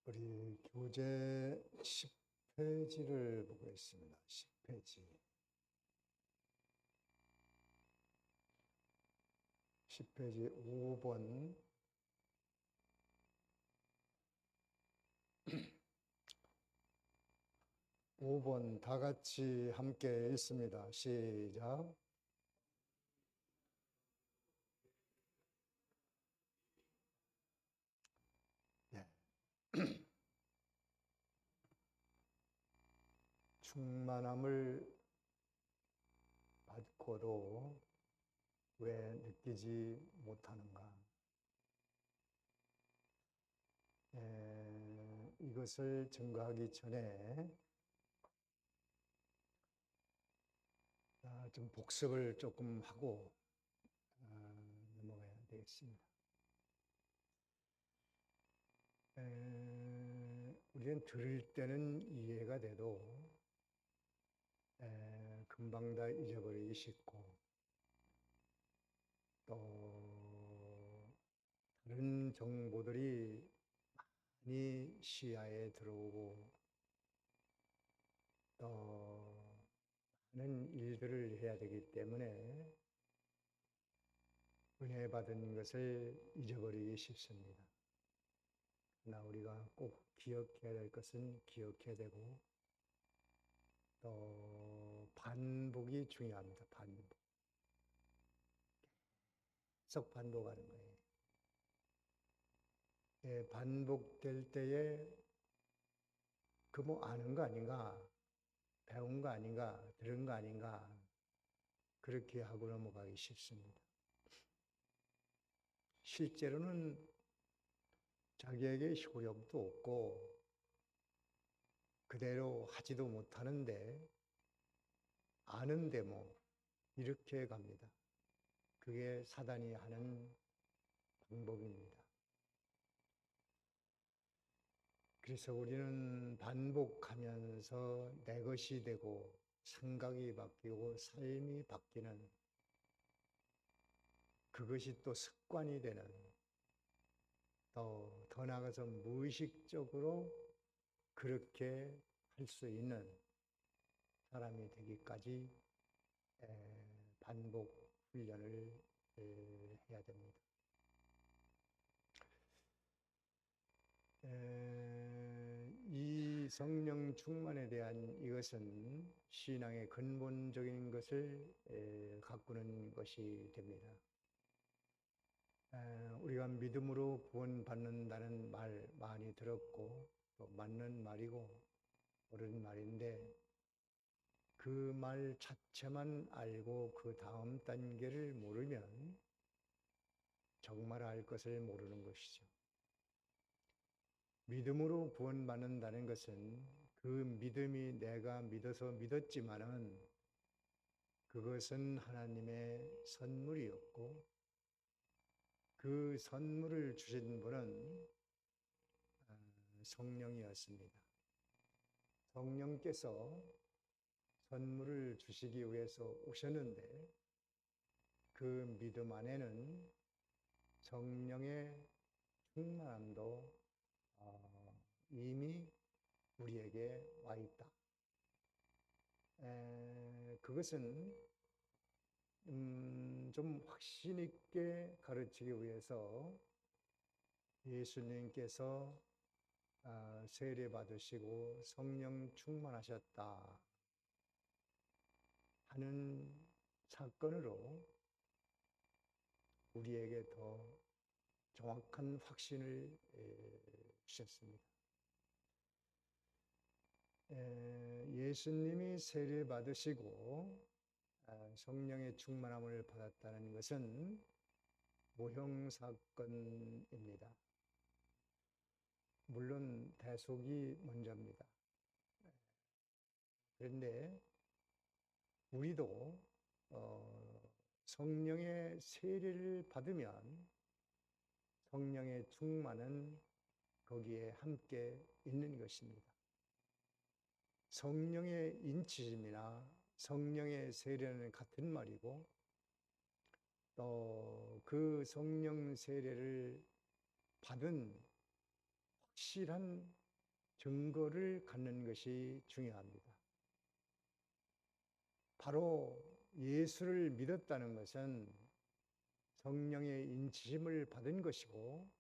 우리 교재 10페이지를 보고 있습니다. 10페이지. 10페이지 5번. 5번 다 같이 함께 읽습니다. 시작. 예. 충만함을 받고도 왜 느끼지 못하는가? 이것을 증거하기 전에 좀 복습을 조금 하고 넘어가야 되겠습니다. 우리는 들을 때는 이해가 돼도 금방 다 잊어버리기 쉽고 또 다른 정보들이 많이 시야에 들어오고 또 많은 일들을 해야 되기 때문에 은혜 받은 것을 잊어버리기 쉽습니다. 그러나 우리가 꼭 기억해야 될 것은 기억해야 되고 또 반복이 중요합니다. 반복. 계속 반복하는 거예요. 반복될 때에 그 뭐 아는 거 아닌가, 배운 거 아닌가, 들은 거 아닌가 그렇게 하고 넘어가기 쉽습니다. 실제로는 자기에게 효력도 없고 그대로 하지도 못하는데 아는데 뭐 이렇게 갑니다. 그게 사단이 하는 방법입니다. 그래서 우리는 반복하면서 내 것이 되고 생각이 바뀌고 삶이 바뀌는 그것이 또 습관이 되는 더 나아가서 무의식적으로 그렇게 할 수 있는 사람이 되기까지 반복 훈련을 해야 됩니다. 이 성령 충만에 대한 이것은 신앙의 근본적인 것을 가꾸는 것이 됩니다. 우리가 믿음으로 구원받는다는 말 많이 들었고 또 맞는 말이고 옳은 말인데 그 말 자체만 알고 그 다음 단계를 모르면 정말 알 것을 모르는 것이죠. 믿음으로 구원받는다는 것은 그 믿음이 내가 믿어서 믿었지만은 그것은 하나님의 선물이었고 그 선물을 주신 분은 성령이었습니다. 성령께서 선물을 주시기 위해서 오셨는데 그 믿음 안에는 성령의 충만함도 이미 우리에게 와 있다. 그것은 좀 확신 있게 가르치기 위해서 예수님께서 세례 받으시고 성령 충만하셨다 하는 사건으로 우리에게 더 정확한 확신을 주셨습니다. 예수님이 세례 받으시고 성령의 충만함을 받았다는 것은 모형 사건입니다. 물론 대속이 먼저입니다. 그런데 우리도 성령의 세례를 받으면 성령의 충만은 거기에 함께 있는 것입니다. 성령의 인치심이나 성령의 세례는 같은 말이고 또 그 성령 세례를 받은 확실한 증거를 갖는 것이 중요합니다. 바로 예수를 믿었다는 것은 성령의 인치심을 받은 것이고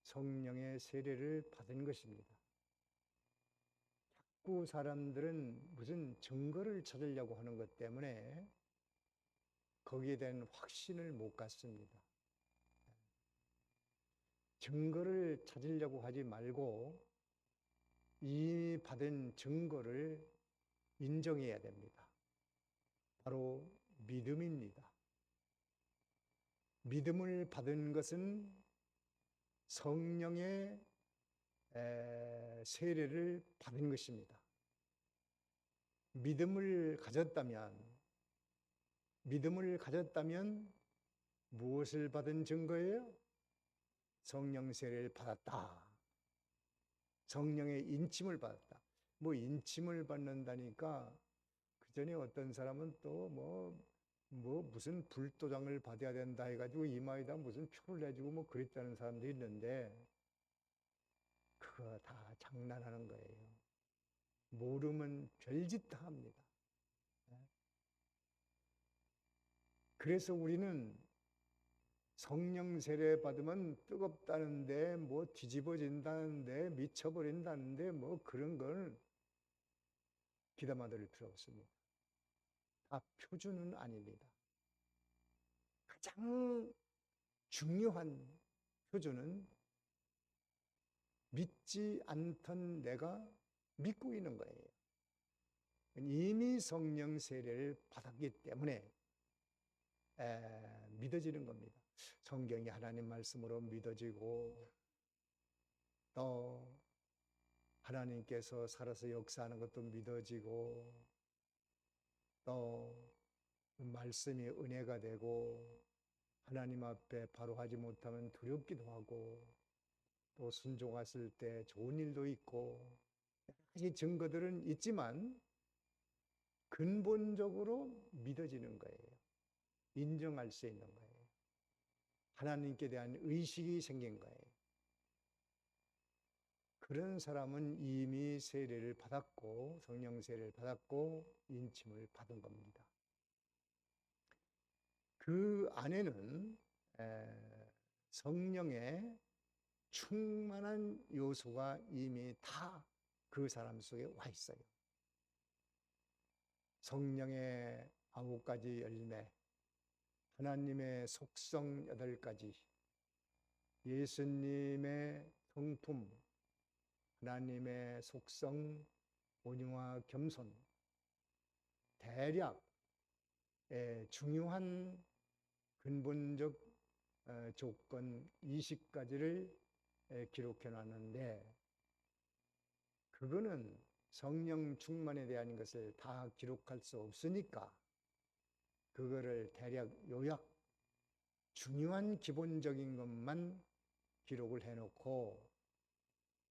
성령의 세례를 받은 것입니다. 자꾸 사람들은 무슨 증거를 찾으려고 하는 것 때문에 거기에 대한 확신을 못 갖습니다. 증거를 찾으려고 하지 말고 이미 받은 증거를 인정해야 됩니다. 바로 믿음입니다. 믿음을 받은 것은 성령의 세례를 받은 것입니다. 믿음을 가졌다면 무엇을 받은 증거예요? 성령 세례를 받았다. 성령의 인침을 받았다. 뭐 인침을 받는다니까 그 전에 어떤 사람은 또 무슨 불도장을 받아야 된다 해가지고 이마에다 무슨 표를 내주고 뭐 그랬다는 사람도 있는데 그거 다 장난하는 거예요. 모르면 별짓 다 합니다. 그래서 우리는 성령 세례 받으면 뜨겁다는데 뭐 뒤집어진다는데 미쳐버린다는데 뭐 그런 걸 귀담아 들을 필요 없습니다. 다 표준은 아닙니다. 가장 중요한 표준은 믿지 않던 내가 믿고 있는 거예요. 이미 성령 세례를 받았기 때문에 믿어지는 겁니다. 성경이 하나님 말씀으로 믿어지고 또 하나님께서 살아서 역사하는 것도 믿어지고 또 말씀이 은혜가 되고 하나님 앞에 바로 하지 못하면 두렵기도 하고 또 순종했을 때 좋은 일도 있고 여러 가지 증거들은 있지만 근본적으로 믿어지는 거예요. 인정할 수 있는 거예요. 하나님께 대한 의식이 생긴 거예요. 그런 사람은 이미 세례를 받았고 성령 세례를 받았고 인침을 받은 겁니다. 그 안에는 성령의 충만한 요소가 이미 다 그 사람 속에 와 있어요. 성령의 9가지 열매, 하나님의 속성 8가지, 예수님의 성품, 하나님의 속성, 온유와 겸손, 대략 중요한 근본적 조건 20가지를 기록해 놨는데 그거는 성령 충만에 대한 것을 다 기록할 수 없으니까 그거를 대략 요약 중요한 기본적인 것만 기록을 해놓고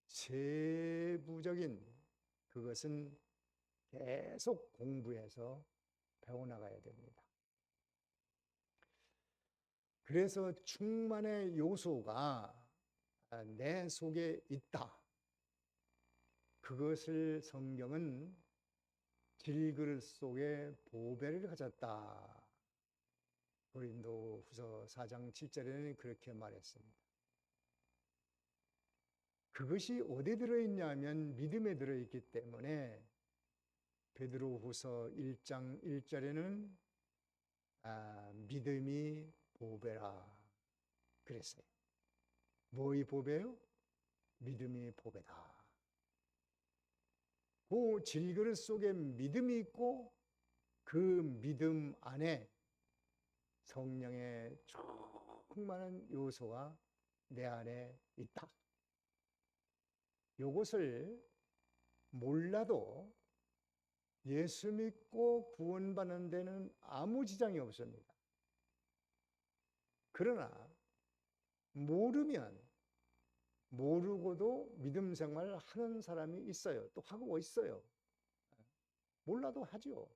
세부적인 그것은 계속 공부해서 배워나가야 됩니다. 그래서 충만의 요소가 내 속에 있다. 그것을 성경은 질그릇 속에 보배를 가졌다. 고린도후서 4장 7절에는 그렇게 말했습니다. 그것이 어디에 들어있냐면 믿음에 들어있기 때문에 베드로후서 1장 1절에는 믿음이 보배라 그랬어요. 뭐의 보배요? 믿음이 보배다. 그 질그릇 속에 믿음이 있고 그 믿음 안에 성령의 충만한 요소가 내 안에 있다. 이것을 몰라도 예수 믿고 구원받는 데는 아무 지장이 없습니다. 그러나 모르고도 믿음 생활을 하는 사람이 있어요. 또 하고 있어요. 몰라도 하죠.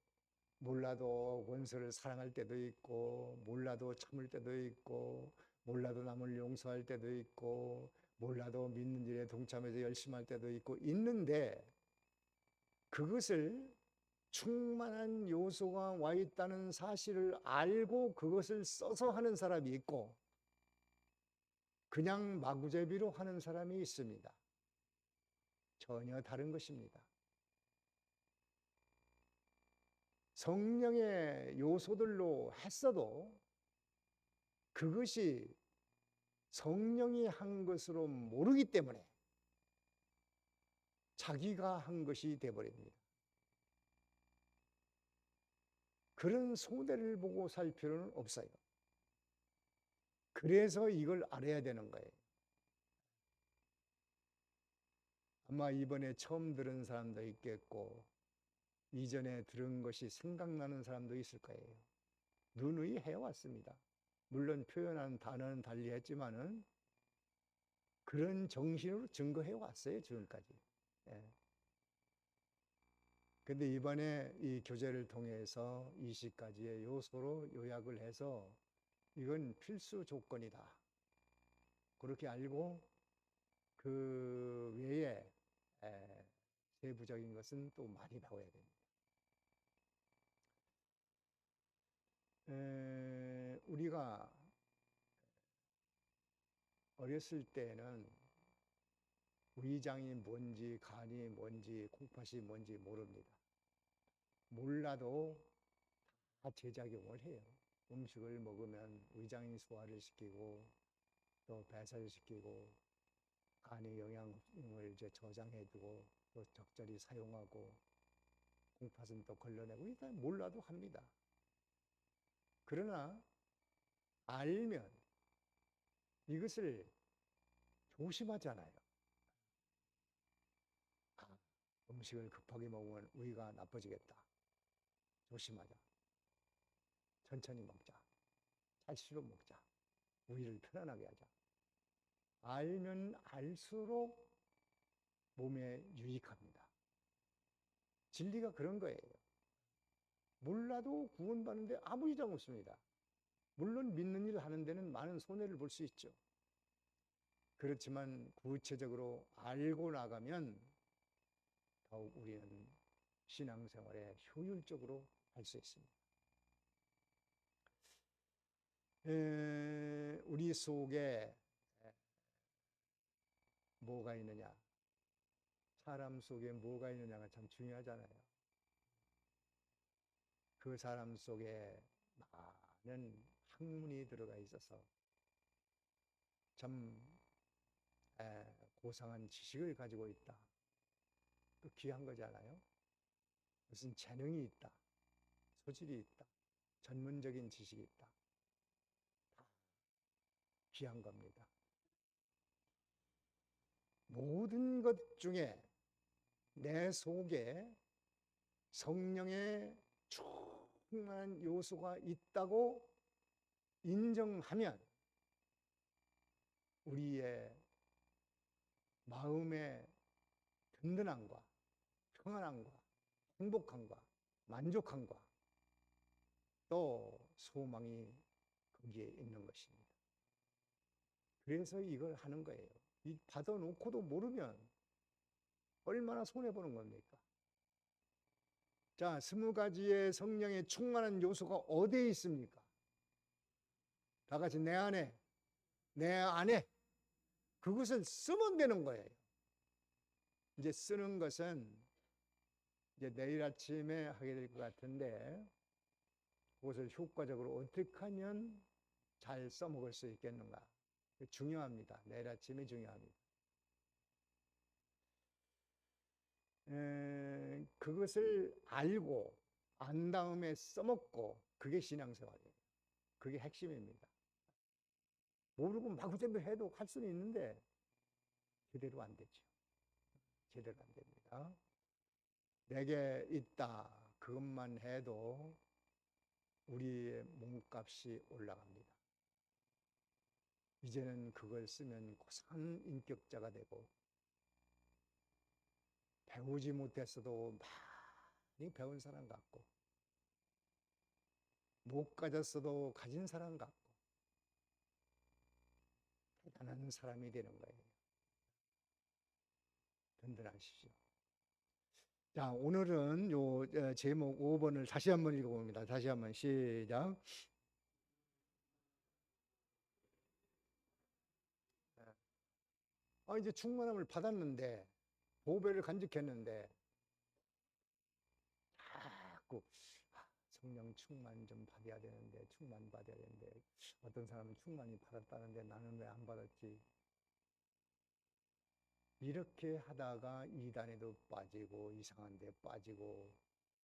몰라도 원수를 사랑할 때도 있고 몰라도 참을 때도 있고 몰라도 남을 용서할 때도 있고 몰라도 믿는 일에 동참해서 열심히 할 때도 있고 있는데, 그것을 충만한 요소가 와 있다는 사실을 알고 그것을 써서 하는 사람이 있고, 그냥 마구잡이로 하는 사람이 있습니다. 전혀 다른 것입니다. 성령의 요소들로 했어도 그것이 성령이 한 것으로 모르기 때문에 자기가 한 것이 되어버립니다. 그런 손해를 보고 살 필요는 없어요. 그래서 이걸 알아야 되는 거예요. 아마 이번에 처음 들은 사람도 있겠고 이전에 들은 것이 생각나는 사람도 있을 거예요. 누누이 해왔습니다. 물론 표현하는 단어는 달리 했지만은 그런 정신으로 증거해 왔어요, 지금까지. 예. 근데 이번에 이 교재를 통해서 20가지의 요소로 요약을 해서 이건 필수 조건이다, 그렇게 알고 그 외에 세부적인 것은 또 많이 배워야 됩니다. 우리가 어렸을 때는 위장이 뭔지 간이 뭔지 콩팥이 뭔지 모릅니다. 몰라도 다 제작용을 해요. 음식을 먹으면 위장이 소화를 시키고 또 배설을 시키고 간이 영양을 이제 저장해두고 또 적절히 사용하고 콩팥은 또 걸러내고 일단 몰라도 합니다. 그러나 알면 이것을 조심하잖아요. 음식을 급하게 먹으면 위가 나빠지겠다, 조심하자, 천천히 먹자, 찰수록 먹자, 위를 편안하게 하자. 알면 알수록 몸에 유익합니다. 진리가 그런 거예요. 몰라도 구원받는데 아무 이상 없습니다. 물론 믿는 일 하는 데는 많은 손해를 볼 수 있죠. 그렇지만 구체적으로 알고 나가면 더욱 우리는 신앙생활에 효율적으로 할 수 있습니다. 우리 속에 뭐가 있느냐, 사람 속에 뭐가 있느냐가 참 중요하잖아요. 그 사람 속에 많은 학문이 들어가 있어서 참 고상한 지식을 가지고 있다, 또 귀한 거잖아요. 무슨 재능이 있다, 소질이 있다, 전문적인 지식이 있다, 다 귀한 겁니다. 모든 것 중에 내 속에 성령의 충만한 요소가 있다고 인정하면 우리의 마음의 든든함과 평안함과 행복함과 만족함과 또 소망이 거기에 있는 것입니다. 그래서 이걸 하는 거예요. 이 받아놓고도 모르면 얼마나 손해보는 겁니까? 자, 20가지의 성령의 충만한 요소가 어디에 있습니까? 다 같이 내 안에 그것을 쓰면 되는 거예요. 이제 쓰는 것은 이제 내일 아침에 하게 될 것 같은데, 그것을 효과적으로 어떻게 하면 잘 써먹을 수 있겠는가? 중요합니다. 내일 아침이 중요합니다. 그것을 알고 안 다음에 써먹고, 그게 신앙생활이에요. 그게 핵심입니다. 모르고 마구잡이 해도 할 수는 있는데 제대로 안 되죠. 제대로 안 됩니다. 내게 있다, 그것만 해도 우리의 몸값이 올라갑니다. 이제는 그걸 쓰면 고상한 인격자가 되고, 배우지 못했어도 많이 배운 사람 같고, 못 가졌어도 가진 사람 같고, 대단한 사람이 되는 거예요. 든든하십시오. 자, 오늘은 요 제목 5번을 다시 한번 읽어봅니다. 다시 한번 시작. 이제 충만함을 받았는데, 보배를 간직했는데, 자꾸 성령 충만 좀 받아야 되는데, 충만 받아야 되는데, 어떤 사람은 충만히 받았다는데 나는 왜 안 받았지? 이렇게 하다가 이단에도 빠지고, 이상한 데 빠지고,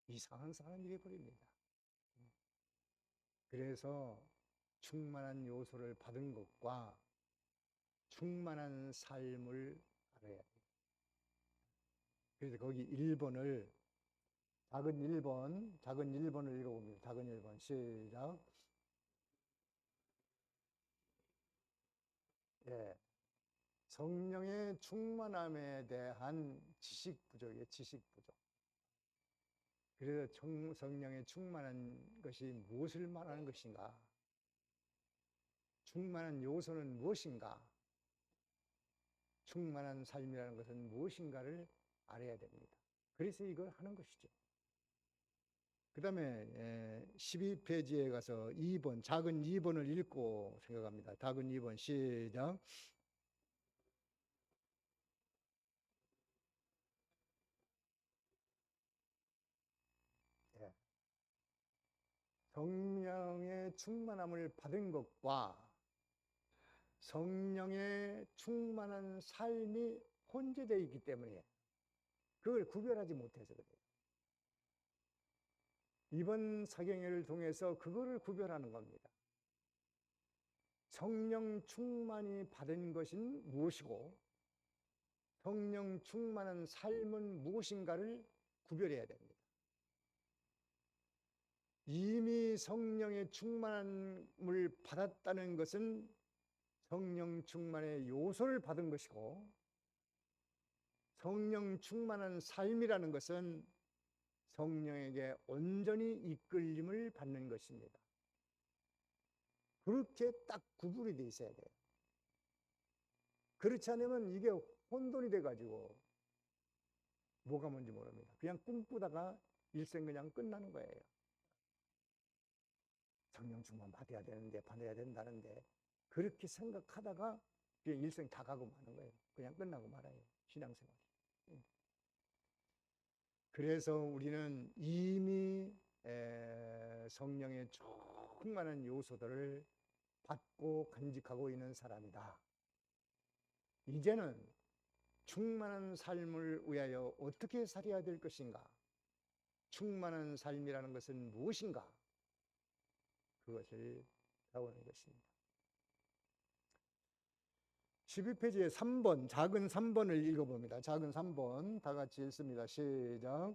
이상한 사람이 되어버립니다. 그래서 충만한 요소를 받은 것과 충만한 삶을 알아야 돼요. 그래서 거기 1번을, 작은 1번을 읽어봅니다. 작은 1번, 시작. 예. 성령의 충만함에 대한 지식 부족이에요, 지식 부족. 그래서 성령의 충만한 것이 무엇을 말하는 것인가? 충만한 요소는 무엇인가? 충만한 삶이라는 것은 무엇인가를 알아야 됩니다. 그래서 이걸 하는 것이죠. 그 다음에 12페이지에 가서 2번, 작은 2번을 읽고 생각합니다. 작은 2번 시작. 예. 성령의 충만함을 받은 것과 성령의 충만한 삶이 혼재되어 있기 때문에 그걸 구별하지 못해서 그래요. 이번 사경회를 통해서 그거를 구별하는 겁니다. 성령 충만이 받은 것은 무엇이고 성령 충만한 삶은 무엇인가를 구별해야 됩니다. 이미 성령의 충만함을 받았다는 것은 성령 충만의 요소를 받은 것이고 성령 충만한 삶이라는 것은 성령에게 온전히 이끌림을 받는 것입니다. 그렇게 딱 구분이 돼 있어야 돼요. 그렇지 않으면 이게 혼돈이 돼가지고 뭐가 뭔지 모릅니다. 그냥 꿈꾸다가 일생 그냥 끝나는 거예요. 성령 충만 받아야 되는데 받아야 된다는데 그렇게 생각하다가 그냥 일생 다 가고 마는 거예요. 그냥 끝나고 말아요. 신앙생활. 그래서 우리는 이미 성령의 충만한 요소들을 받고 간직하고 있는 사람이다. 이제는 충만한 삶을 위하여 어떻게 살아야 될 것인가? 충만한 삶이라는 것은 무엇인가? 그것을 배우는 것입니다. 12페이지에 3번, 작은 3번을 읽어봅니다. 작은 3번 다 같이 읽습니다. 시작.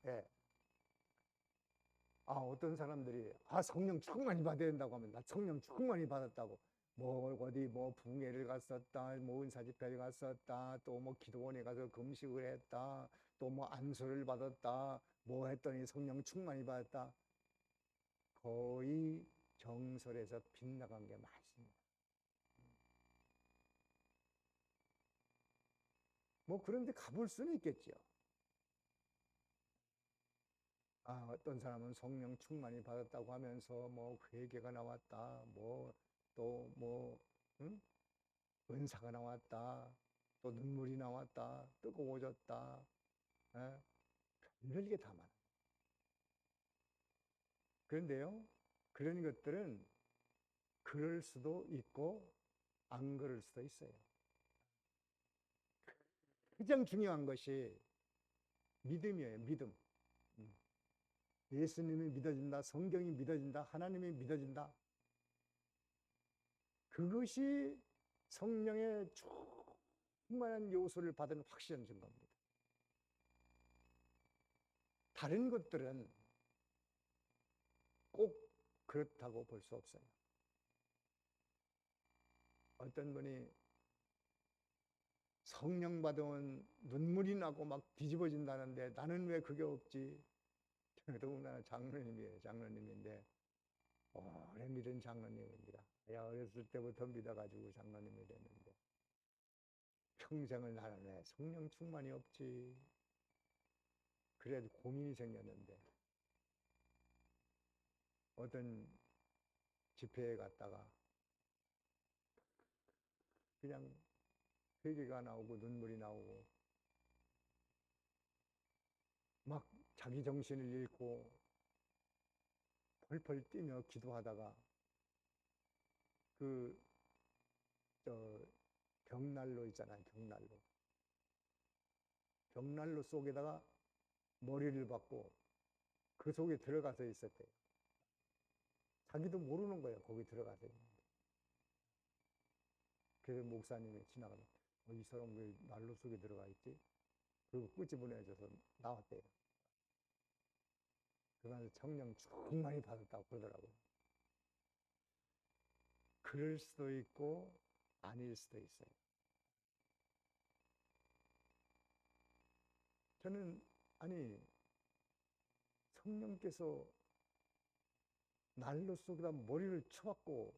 예. 어떤 사람들이 성령 충만히 받아야 된다고 하면 나 성령 충만히 받았다고 뭐 어디 뭐 붕괴를 갔었다, 뭐 은사집회를 갔었다, 또 뭐 기도원에 가서 금식을 했다, 또 뭐 안수를 받았다, 뭐 했더니 성령 충만히 받았다. 거의 정설에서 빗나간 게 많습니다. 뭐 그런데 가볼 수는 있겠죠. 어떤 사람은 성령 충만히 받았다고 하면서 뭐 회개가 나왔다, 뭐 또 뭐 은사가 나왔다, 또 눈물이 나왔다, 뜨거워졌다, 별별 게 다 많아요. 그런데요, 그런 것들은 그럴 수도 있고 안 그럴 수도 있어요. 가장 중요한 것이 믿음이에요. 믿음. 예수님이 믿어진다, 성경이 믿어진다, 하나님이 믿어진다. 그것이 성령의 충만한 요소를 받은 확실한 증거입니다. 다른 것들은 꼭 그렇다고 볼 수 없어요. 어떤 분이 성령 받으면 눈물이 나고 막 뒤집어진다는데 나는 왜 그게 없지? 더군다나 장로님이에요. 장로님인데 오래 믿은 장로님입니다. 야, 어렸을 때부터 믿어가지고 장로님이 됐는데 평생을 나는 왜 성령 충만이 없지? 그래도 고민이 생겼는데 어떤 집회에 갔다가 그냥 회개가 나오고 눈물이 나오고 막 자기 정신을 잃고 펄펄 뛰며 기도하다가 그 벽난로 있잖아요. 벽난로 속에다가 머리를 박고 그 속에 들어가서 있었대요. 자기도 모르는 거예요. 거기 들어가서 있는데. 그래서 목사님이 지나가면 이 사람 왜 난로 속에 들어가 있지? 그리고 끄집어내줘서 나왔대요. 그러면서 성령 충만히 받았다고 그러더라고요. 그럴 수도 있고 아닐 수도 있어요. 저는 성령께서 난로 속에다 머리를 쳐박고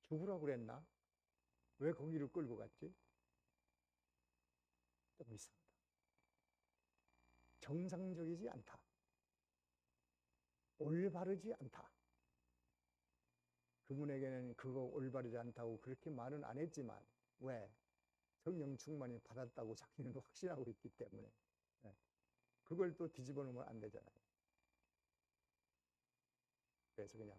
죽으라고 그랬나? 왜 거기를 끌고 갔지? 좀 이상하다. 정상적이지 않다. 올바르지 않다. 그분에게는 그거 올바르지 않다고 그렇게 말은 안 했지만 왜? 성령 충만히 받았다고 자기는 확신하고 있기 때문에 그걸 또 뒤집어 놓으면 안 되잖아요. 그래서 그냥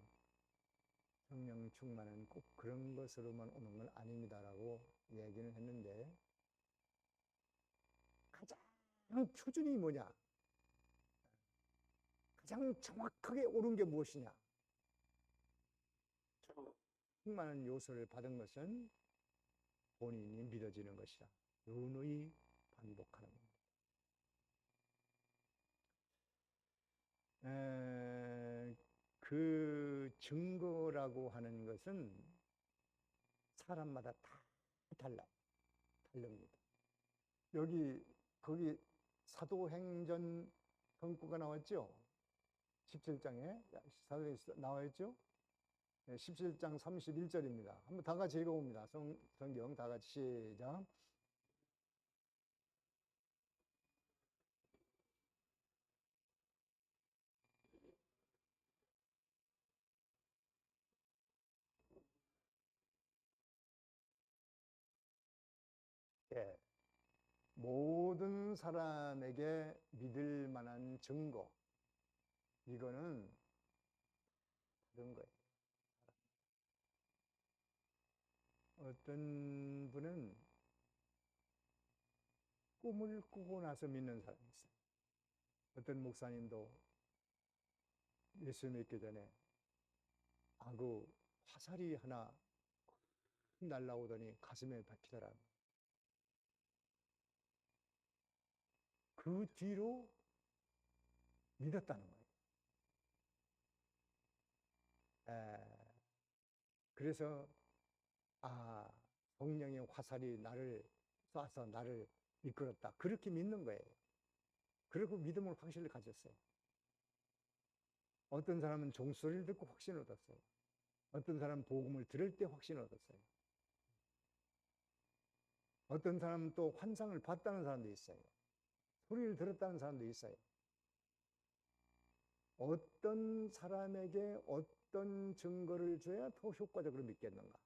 성령 충만은 꼭 그런 것으로만 오는 건 아닙니다라고 얘기는 했는데 가장 표준이 뭐냐? 가장 정확하게 옳은 게 무엇이냐? 충만한 요소를 받은 것은 본인이 믿어지는 것이다. 누누이 반복하는 겁니다. 그 증거라고 하는 것은 사람마다 다 다릅니다. 거기 사도행전 경구가 나왔죠? 17장에 사도행전 나와 있죠? 17장 31절입니다. 한번 다 같이 읽어봅니다. 성경 다 같이 시작. 예. 모든 사람에게 믿을 만한 증거, 이거는 그런 거예요. 어떤 분은 꿈을 꾸고 나서 믿는 사람이 있어요. 어떤 목사님도 예수 믿기 전에 그 화살이 하나 날라오더니 가슴에 박히더라. 그 뒤로 믿었다는 거예요. 그래서 성령의 화살이 나를 쏴서 나를 이끌었다. 그렇게 믿는 거예요. 그리고 믿음을 확실히 가졌어요. 어떤 사람은 종소리를 듣고 확신을 얻었어요. 어떤 사람은 복음을 들을 때 확신을 얻었어요. 어떤 사람은 또 환상을 봤다는 사람도 있어요. 소리를 들었다는 사람도 있어요. 어떤 사람에게 어떤 증거를 줘야 더 효과적으로 믿겠는가?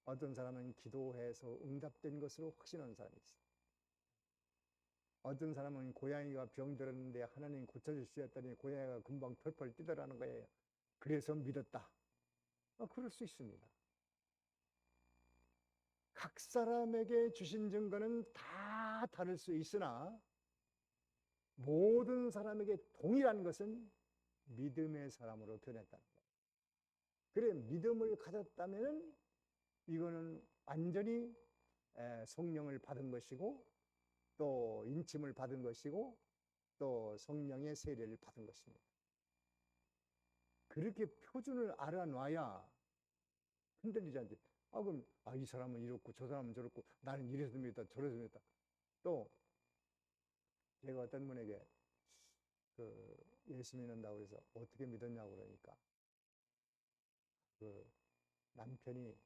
어떤 사람은 기도해서 응답된 것으로 확신하는 사람이 있어요. 어떤 사람은 고양이가 병들었는데 하나님 고쳐줄 수 있다니 고양이가 금방 펄펄 뛰더라는 거예요. 그래서 믿었다. 그럴 수 있습니다. 각 사람에게 주신 증거는 다 다를 수 있으나 모든 사람에게 동일한 것은 믿음의 사람으로 변했다는 거예요. 그래, 믿음을 가졌다면 이거는 완전히 성령을 받은 것이고 또 인침을 받은 것이고 또 성령의 세례를 받은 것입니다. 그렇게 표준을 알아놔야 흔들리지 않지. 그럼 이 사람은 이렇고 저 사람은 저렇고 나는 이래서 믿다 저래서 믿다. 또 제가 어떤 분에게 예수 믿는다고 그래서 어떻게 믿었냐고 그러니까 그 남편이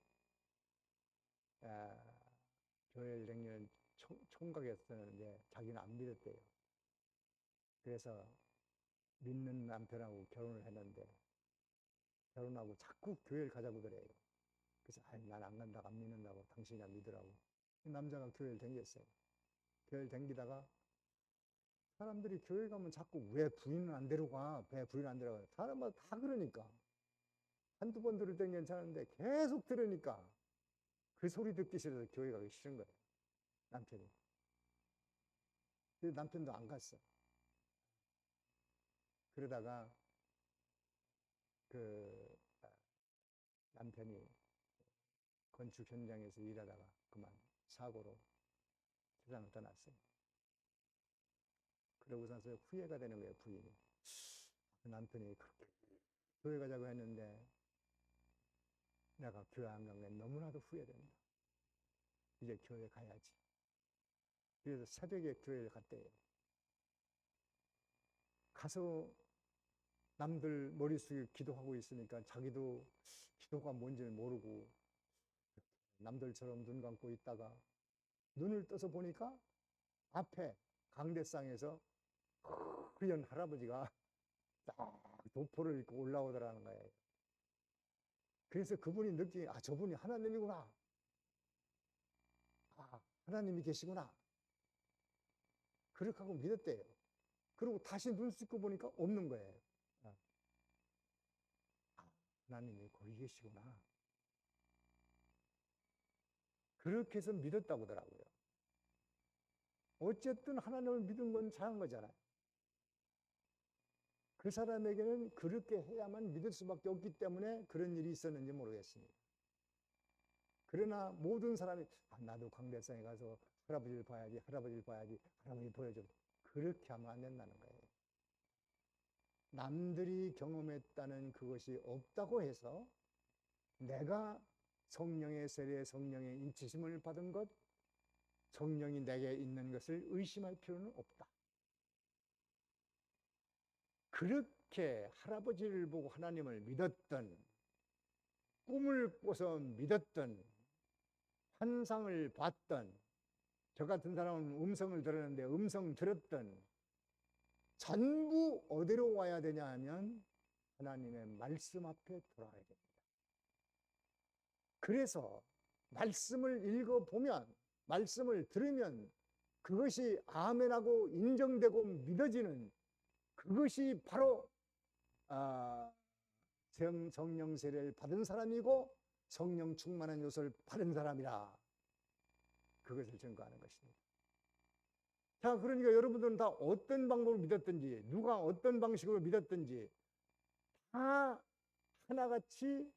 교회를 다니는 총각이었었는데 자기는 안 믿었대요. 그래서 믿는 남편하고 결혼을 했는데 결혼하고 자꾸 교회를 가자고 그래요. 그래서 난 안 간다고 안 믿는다고 당신이나 믿으라고. 남자가 교회를 다녔어요. 교회를 다니다가 사람들이 교회 가면 자꾸 왜 부인은 안 데려가? 왜 부인 안 데려가? 사람마다 다 그러니까. 한두 번 들을 땐 괜찮은데 계속 들으니까 그 소리 듣기 싫어서 교회 가기 싫은 거예요. 남편이. 근데 남편도 안 갔어. 그러다가 그 남편이 건축 현장에서 일하다가 그만 사고로 세상을 떠났어요. 그러고 나서 후회가 되는 거예요, 부인이. 남편이 그렇게 교회 가자고 했는데 내가 교회 안 간 게 너무나도 후회된다. 이제 교회 가야지. 그래서 새벽에 교회를 갔대요. 가서 남들 머릿속에 기도하고 있으니까 자기도 기도가 뭔지는 모르고 남들처럼 눈 감고 있다가 눈을 떠서 보니까 앞에 강대상에서 허연 할아버지가 딱 도포를 입고 올라오더라는 거예요. 그래서 그분이 느끼기, 저분이 하나님이구나. 하나님이 계시구나. 그렇게 하고 믿었대요. 그리고 다시 눈 씻고 보니까 없는 거예요. 하나님이 거기 계시구나. 그렇게 해서 믿었다고 하더라고요. 어쨌든 하나님을 믿은 건 잘한 거잖아요. 그 사람에게는 그렇게 해야만 믿을 수밖에 없기 때문에 그런 일이 있었는지 모르겠습니다. 그러나 모든 사람이 나도 강대상에 가서 할아버지를 봐야지, 할아버지 보여줘. 그렇게 하면 안 된다는 거예요. 남들이 경험했다는 그것이 없다고 해서 내가 성령의 세례, 성령의 인치심을 받은 것, 성령이 내게 있는 것을 의심할 필요는 없다. 그렇게 할아버지를 보고 하나님을 믿었던, 꿈을 꿔서 믿었던, 환상을 봤던, 저 같은 사람은 음성을 들었는데 음성 들었던, 전부 어디로 와야 되냐 하면 하나님의 말씀 앞에 돌아와야 됩니다. 그래서 말씀을 읽어보면, 말씀을 들으면 그것이 아멘하고 인정되고 믿어지는 그것이 바로 성령 세례를 받은 사람이고 성령 충만한 요소를 받은 사람이라 그것을 증거하는 것입니다. 자, 그러니까 여러분들은 다 어떤 방법을 믿었든지 누가 어떤 방식으로 믿었든지 다 하나같이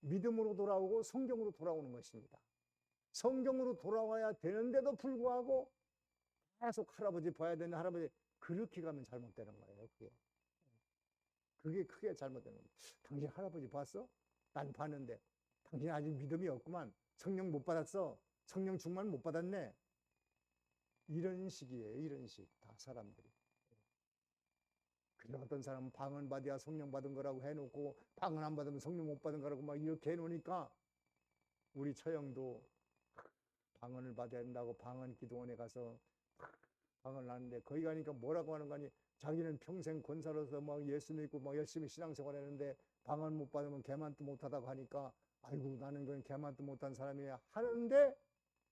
믿음으로 돌아오고 성경으로 돌아오는 것입니다. 성경으로 돌아와야 되는데도 불구하고 계속 할아버지 봐야 되는 할아버지 그렇게 가면 잘못되는 거예요. 그게 크게 잘못되는 거예요. 당신 할아버지 봤어? 난 봤는데 당신 아직 믿음이 없구만. 성령 못 받았어. 성령 충만 못 받았네. 이런 식이에요. 이런 식. 다 사람들이. 그래 어떤 사람은 방언 받아야 성령 받은 거라고 해놓고 방언 안 받으면 성령 못 받은 거라고 막 이렇게 해놓으니까 우리 처형도 방언을 받아야 된다고 방언 기도원에 가서 방언을 하는데 거기 가니까 뭐라고 하는 거니 자기는 평생 권사로서 막 예수 믿고 막 열심히 신앙생활 했는데 방언 못 받으면 개만도 못 하다고 하니까 아이고 나는 그건 개만도 못한 사람이야 하는데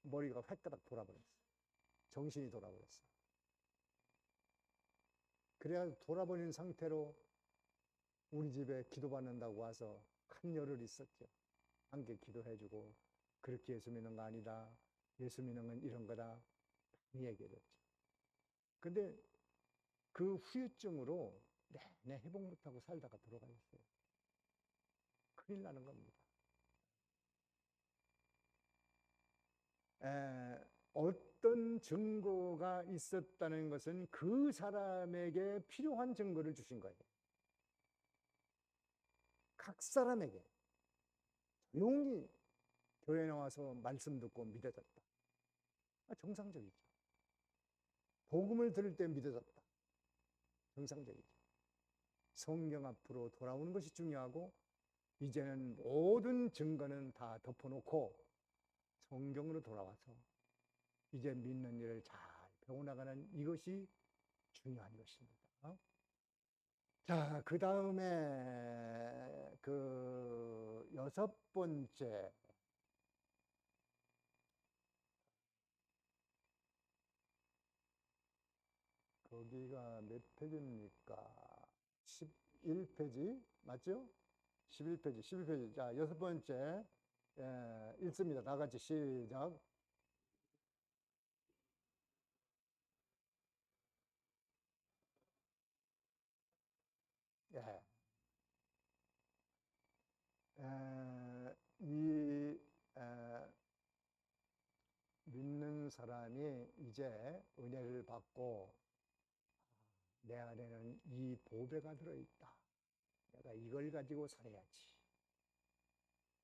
머리가 획가닥 돌아버렸어. 정신이 돌아버렸어. 그래야 돌아버린 상태로 우리 집에 기도받는다고 와서 한 열흘 있었죠. 함께 기도해주고 그렇게 예수 믿는 거 아니다. 예수 믿는 건 이런 거다. 얘기해줬죠. 근데 그 후유증으로 내내 회복 못하고 살다가 돌아가셨어요. 큰일 나는 겁니다. 어떤 증거가 있었다는 것은 그 사람에게 필요한 증거를 주신 거예요. 각 사람에게 조용히 교회 나와서 말씀 듣고 믿어졌다. 정상적이죠. 복음을 들을 때 믿어졌다. 정상적이죠. 성경 앞으로 돌아오는 것이 중요하고, 이제는 모든 증거는 다 덮어놓고 성경으로 돌아와서 이제 믿는 일을 잘 배워나가는 이것이 중요한 것입니다. 자, 그 다음에 그 6번째, 거기가 몇 페이지입니까? 11페이지 맞죠? 11페이지. 자, 6번째 읽습니다. 다 같이 시작. 예. 이 믿는 사람이 이제 은혜를 받고 내 안에는 이 보배가 들어있다. 내가 이걸 가지고 살아야지.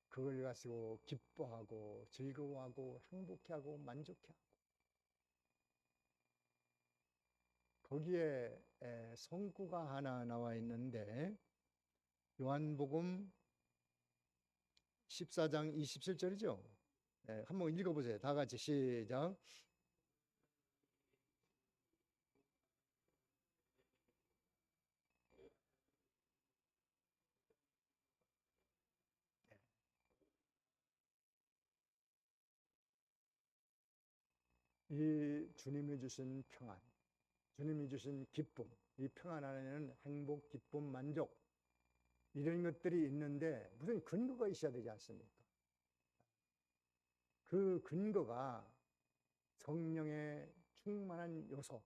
그걸 가지고 기뻐하고 즐거워하고 행복해하고 만족해하고, 거기에 성구가 하나 나와 있는데 요한복음 14장 27절이죠. 한번 읽어보세요. 다 같이 시작. 이 주님이 주신 평안, 주님이 주신 기쁨, 이 평안 안에는 행복, 기쁨, 만족, 이런 것들이 있는데 무슨 근거가 있어야 되지 않습니까? 그 근거가 성령의 충만한 요소,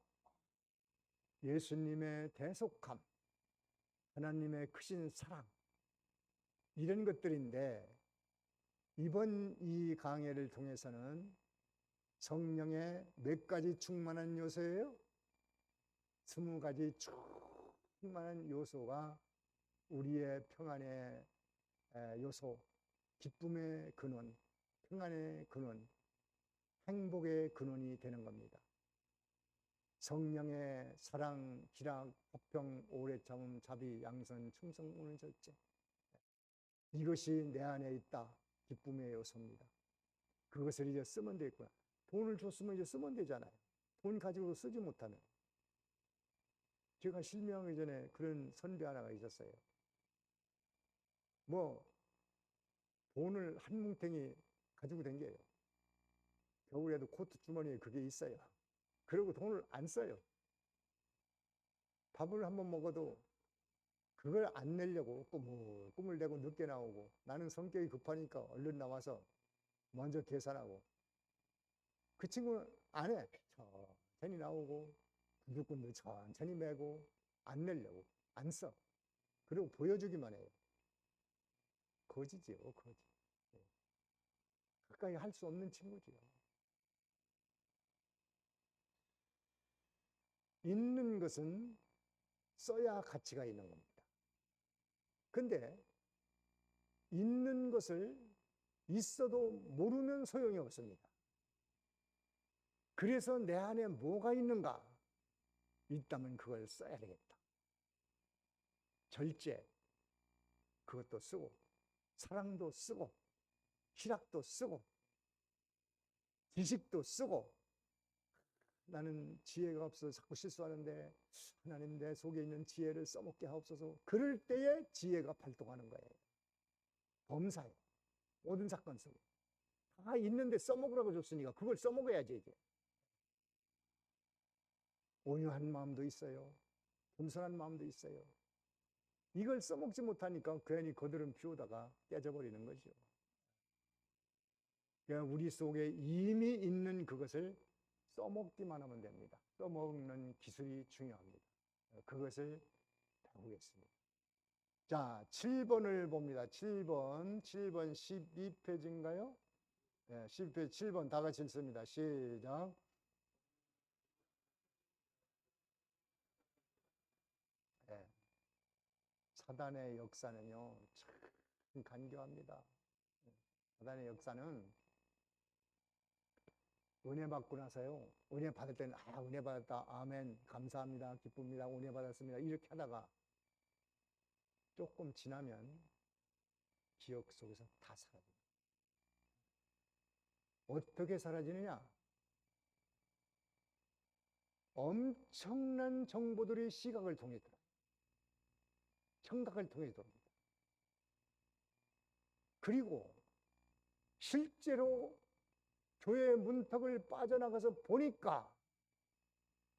예수님의 대속함, 하나님의 크신 사랑, 이런 것들인데, 이번 이 강해를 통해서는 성령의 몇 가지 충만한 요소예요? 20가지 충만한 요소가 우리의 평안의 요소, 기쁨의 근원, 평안의 근원, 행복의 근원이 되는 겁니다. 성령의 사랑, 기락, 화평, 오래 참음, 자비, 양선, 충성, 오는 절제, 이것이 내 안에 있다. 기쁨의 요소입니다. 그것을 이제 쓰면 되겠구나. 돈을 줬으면 이제 쓰면 되잖아요. 돈 가지고 쓰지 못하면. 제가 실명하기 전에 그런 선배 하나가 있었어요. 뭐 돈을 한 뭉탱이 가지고 댕겨요. 겨울에도 코트 주머니에 그게 있어요. 그리고 돈을 안 써요. 밥을 한번 먹어도 그걸 안 내려고 꿈을 내고 늦게 나오고, 나는 성격이 급하니까 얼른 나와서 먼저 계산하고, 그 친구는 안 해. 천천히 나오고 군들군들 천천히 메고 안 내려고 안 써. 그리고 보여주기만 해요. 거지지요, 거지. 가까이 할 수 없는 친구지요. 있는 것은 써야 가치가 있는 겁니다. 근데 있는 것을 있어도 모르면 소용이 없습니다. 그래서 내 안에 뭐가 있는가? 있다면 그걸 써야 되겠다. 절제, 그것도 쓰고, 사랑도 쓰고, 희락도 쓰고, 지식도 쓰고. 나는 지혜가 없어서 자꾸 실수하는데 하나님 내 속에 있는 지혜를 써먹게 하옵소서. 그럴 때에 지혜가 발동하는 거예요. 범사에 모든 사건 속에 다 있는데 써먹으라고 줬으니까 그걸 써먹어야지. 이제 온유한 마음도 있어요. 겸손한 마음도 있어요. 이걸 써먹지 못하니까 괜히 거드름 피우다가 깨져버리는 거죠. 그러니까 우리 속에 이미 있는 그것을 써먹기만 하면 됩니다. 써먹는 기술이 중요합니다. 그것을 배우겠습니다. 자, 7번을 봅니다. 7번 12페이지인가요? 네, 12페이지 7번 다 같이 읽습니다. 시작. 네, 사단의 역사는요, 참 간교합니다. 사단의 역사는 은혜 받고 나서요, 은혜 받을 때는 은혜 받았다, 아멘, 감사합니다, 기쁩니다, 은혜 받았습니다, 이렇게 하다가 조금 지나면 기억 속에서 다 사라집니다. 어떻게 사라지느냐? 엄청난 정보들이 시각을 통해 들어요. 청각을 통해 들어옵니다. 그리고 실제로 교회 문턱을 빠져나가서 보니까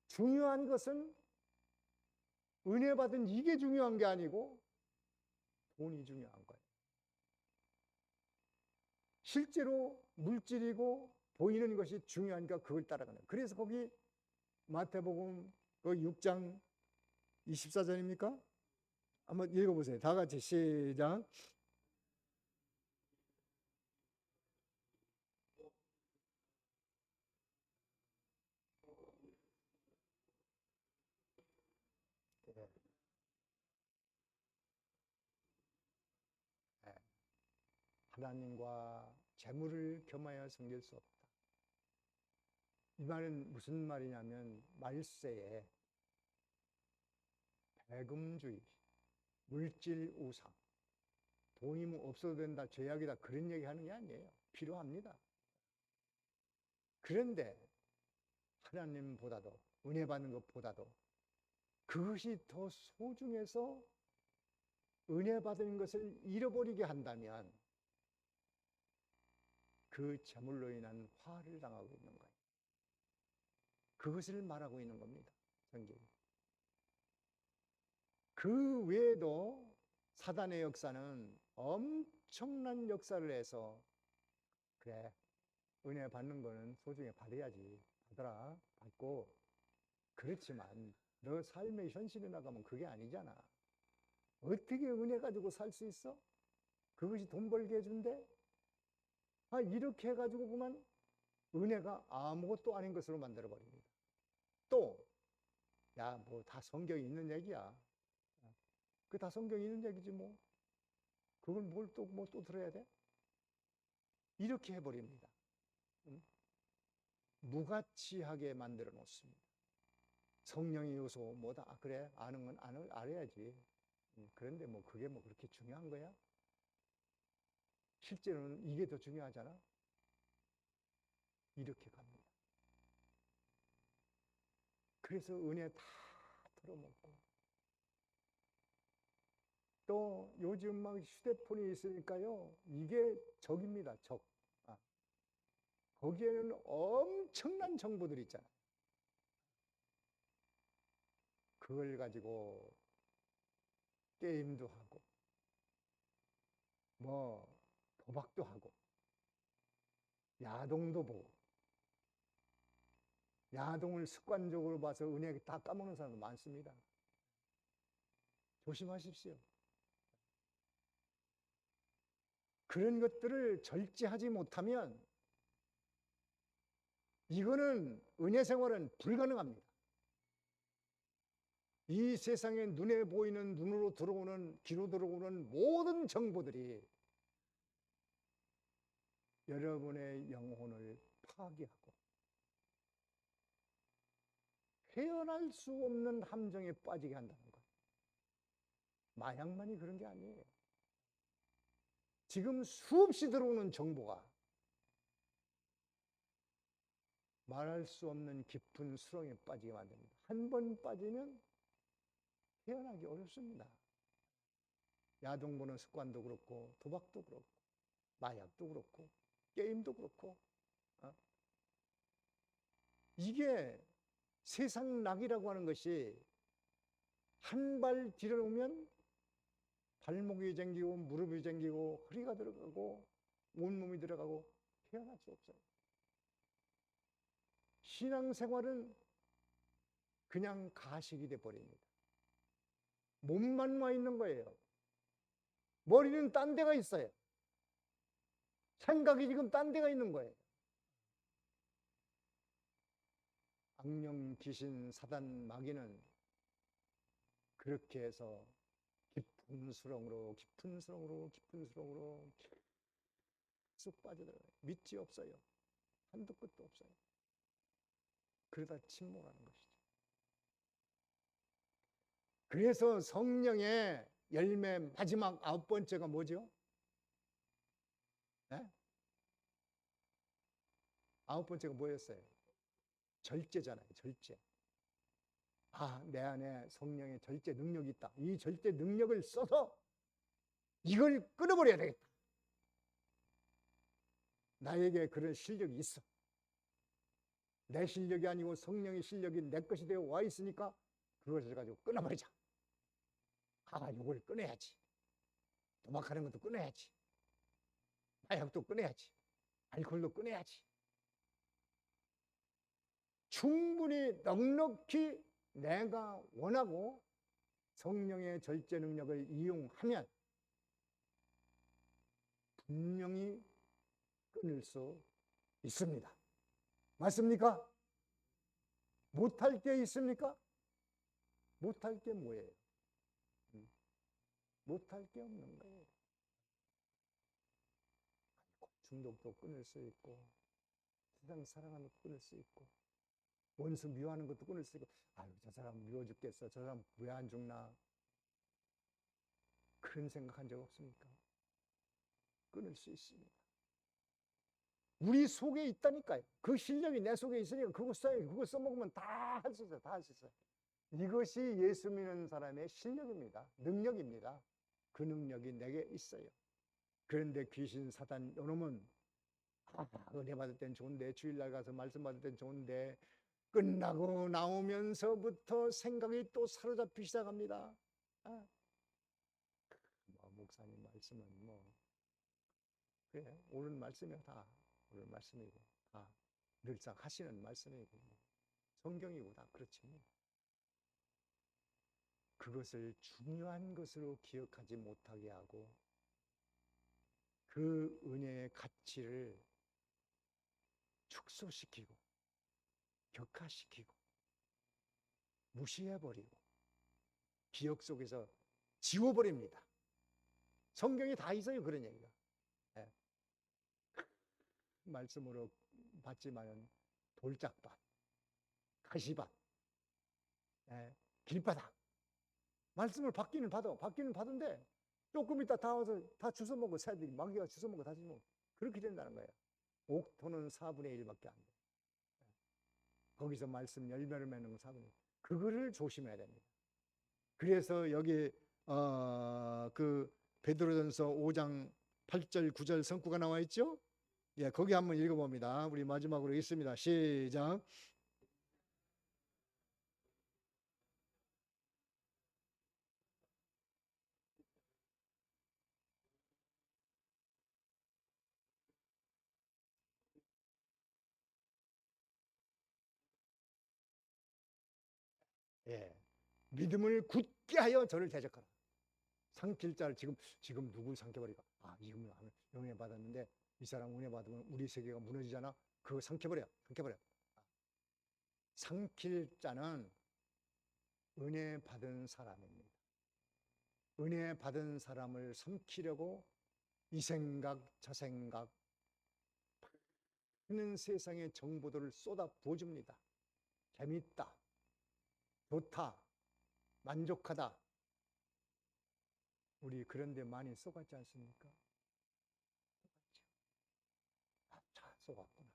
중요한 것은 은혜 받은 이게 중요한 게 아니고 돈이 중요한 거예요. 실제로 물질이고 보이는 것이 중요하니까 그걸 따라가는 거예요. 그래서 거기 마태복음 그 6장 24절입니까? 한번 읽어보세요. 다 같이 시작. 하나님과 재물을 겸하여 섬길 수 없다. 이 말은 무슨 말이냐면 말세에 배금주의, 물질 우상, 돈이 뭐 없어도 된다, 죄악이다 그런 얘기 하는 게 아니에요. 필요합니다. 그런데 하나님보다도 은혜 받는 것보다도 그것이 더 소중해서 은혜 받은 것을 잃어버리게 한다면 그 재물로 인한 화를 당하고 있는 거예요. 그것을 말하고 있는 겁니다. 성경이. 그 외에도 사단의 역사는 엄청난 역사를 해서 그래 은혜 받는 거는 소중히 받아야지 받아라 받고 그렇지만 너 삶의 현실에 나가면 그게 아니잖아. 어떻게 은혜 가지고 살 수 있어? 그것이 돈 벌게 해준대? 이렇게 해가지고 그만 은혜가 아무것도 아닌 것으로 만들어버립니다. 또 야 뭐 다 성경에 있는 얘기야. 그 다 성경에 있는 얘기지 뭐. 그걸 뭘 또 뭐 또 들어야 돼? 이렇게 해버립니다. 무가치하게 만들어 놓습니다. 성령의 요소 뭐다? 그래 아는 건 알아야지. 그런데 뭐 그게 뭐 그렇게 중요한 거야? 실제로는 이게 더 중요하잖아. 이렇게 갑니다. 그래서 은혜 다 털어먹고 또 요즘 막 휴대폰이 있으니까요. 이게 적입니다. 적. 거기에는 엄청난 정보들이 있잖아요. 그걸 가지고 게임도 하고 뭐 도박도 하고 야동도 보고 야동을 습관적으로 봐서 은혜 다 까먹는 사람도 많습니다. 조심하십시오. 그런 것들을 절제하지 못하면 이거는 은혜 생활은 불가능합니다. 이 세상에 눈에 보이는 눈으로 들어오는 귀로 들어오는 모든 정보들이 여러분의 영혼을 파괴하고 헤어날 수 없는 함정에 빠지게 한다는 거예요. 마약만이 그런 게 아니에요. 지금 수없이 들어오는 정보가 말할 수 없는 깊은 수렁에 빠지게 만듭니다. 한 번 빠지면 헤어나기 어렵습니다. 야동 보는 습관도 그렇고 도박도 그렇고 마약도 그렇고 게임도 그렇고 이게 세상 낙이라고 하는 것이 한 발 뒤로 오면 발목이 쟁기고 무릎이 쟁기고 허리가 들어가고 온몸이 들어가고 헤어날 수 없어요. 신앙생활은 그냥 가식이 돼버립니다. 몸만 와 있는 거예요. 머리는 딴 데가 있어요. 생각이 지금 딴 데가 있는 거예요. 악령, 귀신, 사단, 마귀는 그렇게 해서 깊은 수렁으로 쑥 빠져들어요. 밑이 없어요. 한도 끝도 없어요. 그러다 침몰하는 것이죠. 그래서 성령의 열매 마지막 9번째가 뭐죠? 네? 9번째가 뭐였어요? 절제잖아요. 절제. 내 안에 성령의 절제 능력이 있다. 이 절제 능력을 써서 이걸 끊어버려야 되겠다. 나에게 그런 실력이 있어. 내 실력이 아니고 성령의 실력이 내 것이 되어 와 있으니까 그것을 가지고 끊어버리자. 이걸 끊어야지. 도박하는 것도 끊어야지. 마약도 끊어야지. 알코올도 끊어야지. 충분히 넉넉히 내가 원하고 성령의 절제 능력을 이용하면 분명히 끊을 수 있습니다. 맞습니까? 못할 게 있습니까? 못할 게 뭐예요? 못할 게 없는 거예요. 중독도 끊을 수 있고, 세상 사랑하는 것도 끊을 수 있고, 원수 미워하는 것도 끊을 수 있고, 저 사람 미워 죽겠어. 저 사람 왜 안 죽나? 그런 생각한 적 없습니까? 끊을 수 있습니다. 우리 속에 있다니까요. 그 실력이 내 속에 있으니까 그거 써먹으면 다 할 수 있어요. 다 할 수 있어요. 이것이 예수 믿는 사람의 실력입니다. 능력입니다. 그 능력이 내게 있어요. 그런데 귀신 사단 요놈은 은혜 받을 땐 좋은데, 주일날 가서 말씀 받을 땐 좋은데, 끝나고 나오면서부터 생각이 또 사로잡히기 시작합니다. 목사님 말씀은 그래, 옳은 말씀이야. 다 옳은 말씀이고, 다 늘상 하시는 말씀이고, 성경이고, 다 그렇지. 그것을 중요한 것으로 기억하지 못하게 하고 그 은혜의 가치를 축소시키고 격화시키고 무시해버리고 기억 속에서 지워버립니다. 성경이 다 있어요. 그런 얘기가. 네. 말씀으로 받지만은 돌짝밭, 가시밭, 네. 길바닥. 말씀을 받기는 받은데 조금 있다 다 와서 다 주워먹고, 새들이 마귀가 주워먹고 다 주워먹고 그렇게 된다는 거예요. 옥토는 4분의 1밖에 안 돼. 거기서 말씀 열매를 맺는 건 4분의 1. 그거를 조심해야 됩니다. 그래서 여기 그 베드로전서 5장 8절 9절 성구가 나와 있죠? 예, 거기 한번 읽어봅니다. 우리 마지막으로 읽습니다. 시작. 예, 믿음을 굳게 하여 저를 대적하라. 삼킬 자를 지금 누굴 삼켜버리까? 이건 은혜 받았는데 이 사람 은혜 받으면 우리 세계가 무너지잖아. 그거 삼켜버려. 삼킬 자는 은혜 받은 사람입니다. 은혜 받은 사람을 삼키려고 이 생각 저 생각 하는 세상의 정보들을 쏟아 부어줍니다. 재밌다, 좋다, 만족하다. 우리 그런데 많이 쏘갔지 않습니까? 잘 쏘갔구나.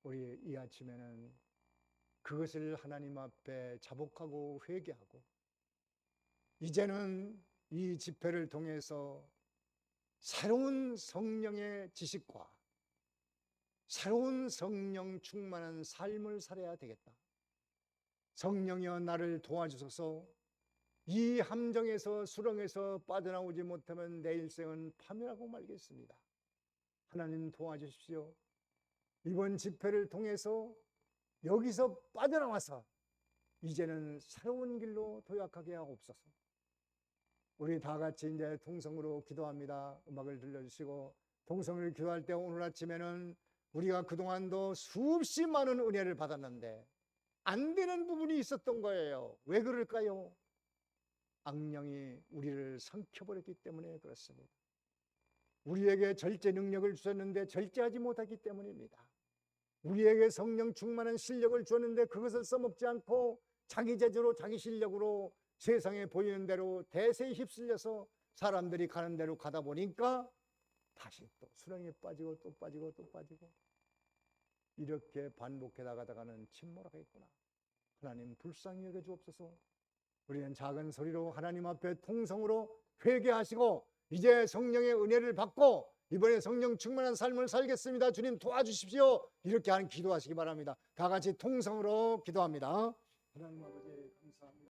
우리 이 아침에는 그것을 하나님 앞에 자복하고 회개하고 이제는 이 집회를 통해서 새로운 성령의 지식과 새로운 성령 충만한 삶을 살아야 되겠다. 성령이여 나를 도와주소서. 이 함정에서 수렁에서 빠져나오지 못하면 내 일생은 파멸하고 말겠습니다. 하나님 도와주십시오. 이번 집회를 통해서 여기서 빠져나와서 이제는 새로운 길로 도약하게 하옵소서. 우리 다 같이 이제 통성으로 기도합니다. 음악을 들려주시고 통성을 기도할 때 오늘 아침에는 우리가 그동안도 수없이 많은 은혜를 받았는데 안 되는 부분이 있었던 거예요. 왜 그럴까요? 악령이 우리를 삼켜버렸기 때문에 그렇습니다. 우리에게 절제 능력을 주셨는데 절제하지 못하기 때문입니다. 우리에게 성령 충만한 실력을 주었는데 그것을 써먹지 않고 자기 재주로 자기 실력으로 세상에 보이는 대로 대세에 휩쓸려서 사람들이 가는 대로 가다 보니까 다시 또 수렁에 빠지고 또 빠지고 또 빠지고 이렇게 반복해 나가다가는 침몰하겠구나. 하나님 불쌍히 여겨 주옵소서. 우리는 작은 소리로 하나님 앞에 통성으로 회개하시고 이제 성령의 은혜를 받고 이번에 성령 충만한 삶을 살겠습니다. 주님 도와주십시오. 이렇게 하는 기도하시기 바랍니다. 다 같이 통성으로 기도합니다. 하나님 아버지